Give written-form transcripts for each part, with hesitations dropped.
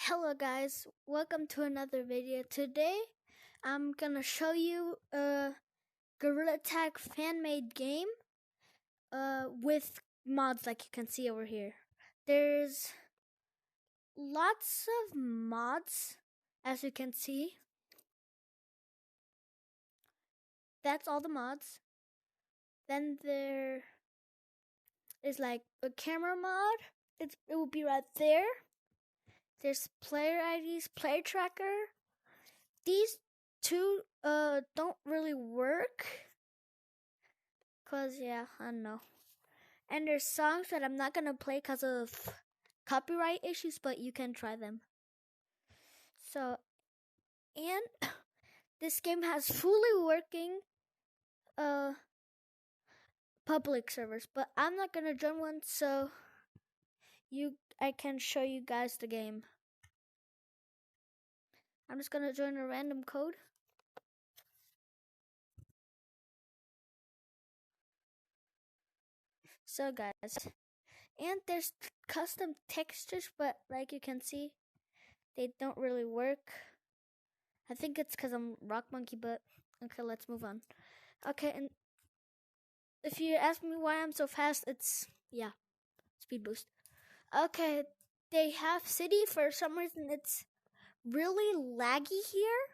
Hello guys, welcome to another video. Today I'm gonna show you a Gorilla Tag fan-made game with mods like you can see over here. There's lots of mods as you can see. That's all the mods. Then there is like a camera mod. It will be right there. There's player IDs, player tracker. These two don't really work. Cause I don't know. And there's songs that I'm not gonna play because of copyright issues, but you can try them. So, and this game has fully working public servers, but I'm not gonna join one, so I can show you guys the game. I'm just gonna join a random code. So guys, and there's custom textures, but like you can see, they don't really work. I think it's because I'm Rock Monkey, but okay, let's move on. Okay, and if you ask me why I'm so fast, it's, speed boost. Okay, they have city. For some reason, it's really laggy here.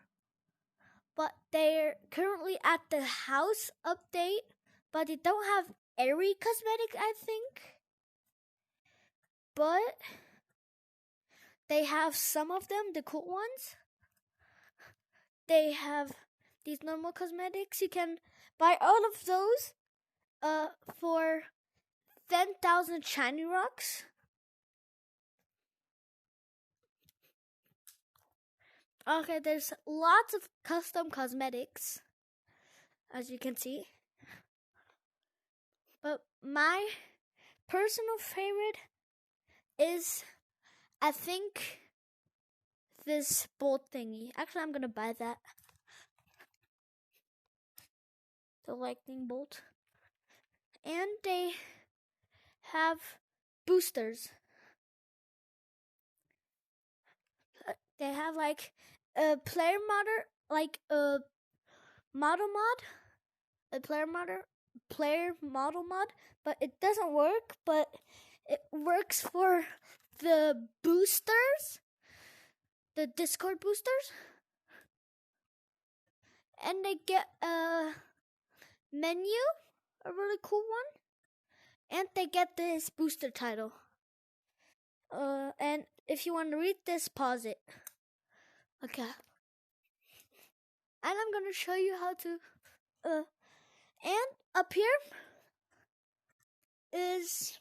But they're currently at the house update, but they don't have every cosmetic, I think. But they have some of them, the cool ones. They have these normal cosmetics. You can buy all of those for 10,000 shiny rocks. Okay, there's lots of custom cosmetics, as you can see. But my personal favorite is, I think, this bolt thingy. Actually, I'm gonna buy that. The lightning bolt. And they have boosters. They have like a player modder, like a model mod, a player model mod, but it doesn't work, but it works for the boosters, the Discord boosters. And they get a menu, a really cool one, and they get this booster title. And if you want to read this, pause it. Okay. And I'm gonna show you how to and up here is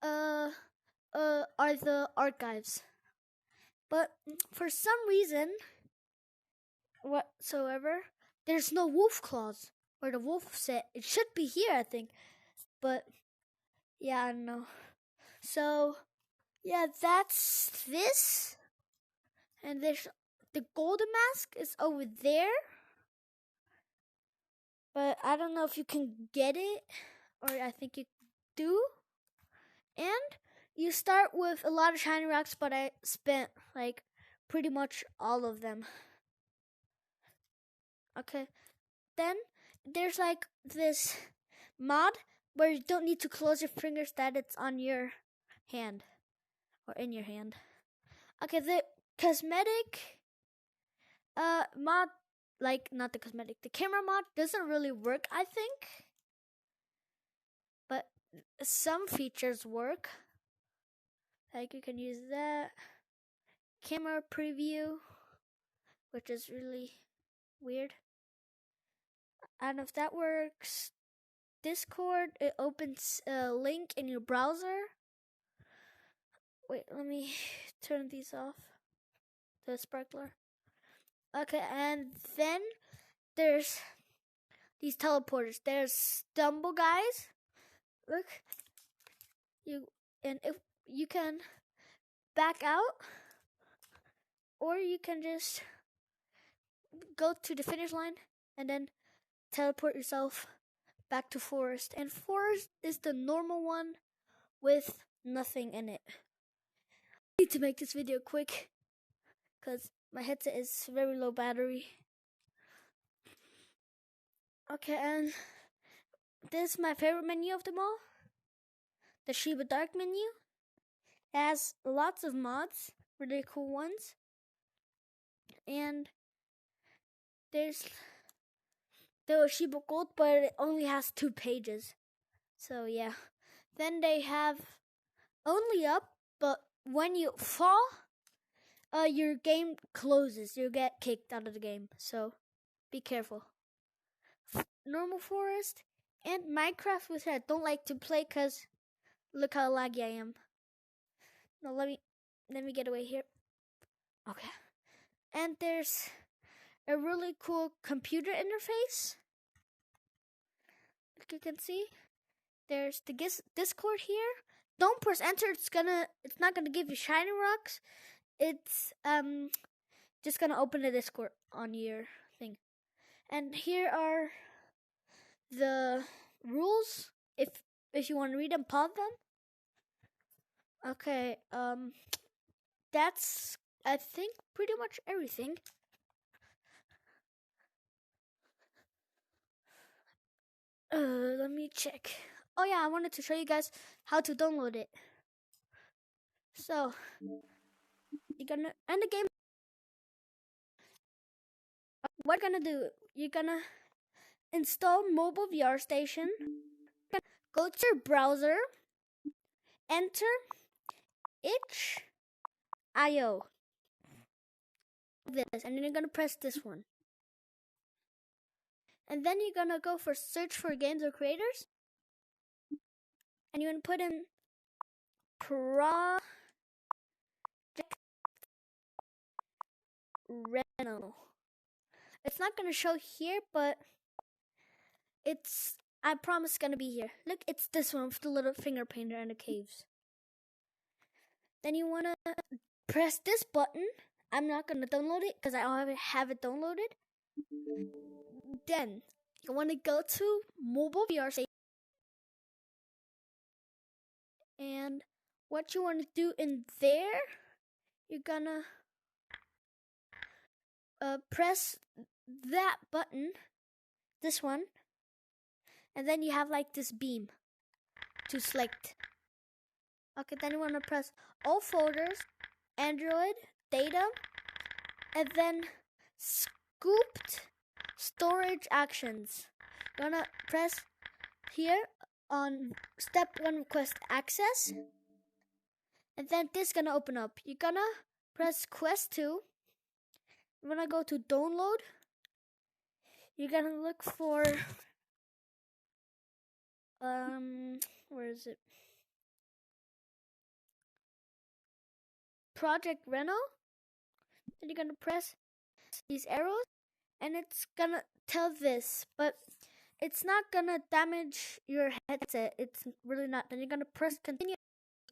are the archives. But for some reason whatsoever, there's no wolf claws or the wolf set. It should be here, I think. But I don't know. So that's this. And there's the golden mask is over there. But I don't know if you can get it, or I think you do. And you start with a lot of shiny rocks, but I spent like pretty much all of them. Okay. Then there's like this mod where you don't need to close your fingers, that it's on your hand or in your hand. Okay, the cosmetic mod, like not the cosmetic, the camera mod doesn't really work, I think. But some features work. Like you can use that. Camera preview, which is really weird. I don't know if that works. Discord, it opens a link in your browser. Wait, let me turn these off. The sparkler. Okay, and then there's these teleporters. There's stumble guys. Look. If you can back out, or you can just go to the finish line and then teleport yourself back to forest. And forest is the normal one with nothing in it. need to make this video quick because my headset is very low battery. Okay, and this is my favorite menu of them all. The Shiba Dark menu. It has lots of mods, really cool ones. And there's the Shiba Gold, but it only has 2 pages. So yeah. Then they have only up, but when you fall, your game closes. You get kicked out of the game. So be careful. Normal forest and Minecraft, which I don't like to play because look how laggy I am. No, let me get away here. Okay. And there's a really cool computer interface. Like you can see, there's the Discord here. Don't press enter. It's not gonna give you shiny rocks. It's just gonna open the Discord on your thing. And here are the rules. If you want to read them, pause them. Okay. That's, I think, pretty much everything. Let me check. Oh yeah, I wanted to show you guys how to download it. So, you're gonna end the game. What you're gonna do? You're gonna install mobile VR station. Go to your browser. Enter itch.io. This, and then you're gonna press this one. And then you're gonna go for search for games or creators. And you're gonna put in Project Reno. It's not gonna show here, but I promise it's gonna be here. Look, it's this one with the little finger painter and the caves. Then you wanna press this button. I'm not gonna download it because I already have it downloaded. Then you wanna go to mobile VR station. And what you wanna do in there, you're gonna press that button, this one, and then you have like this beam to select. Okay, then you want to press all folders, Android, data, and then scooped storage actions. You want to press here on step 1, request access, and then this is going to open up. You're going to press quest 2. You want to go to download. You're going to look for where is it? Project Reno. And you're gonna press these arrows, and it's gonna tell this, but it's not gonna damage your headset. It's really not. Then you're gonna press continue.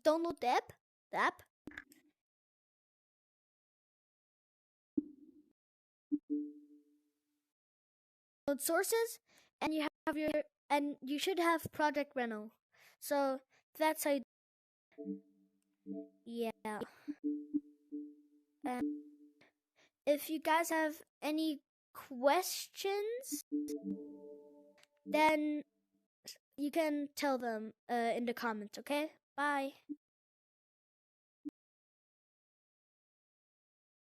Download the app. Download sources, and you should have Project Reno. So that's how yeah. And if you guys have any questions, then you can tell them in the comments, okay? Bye.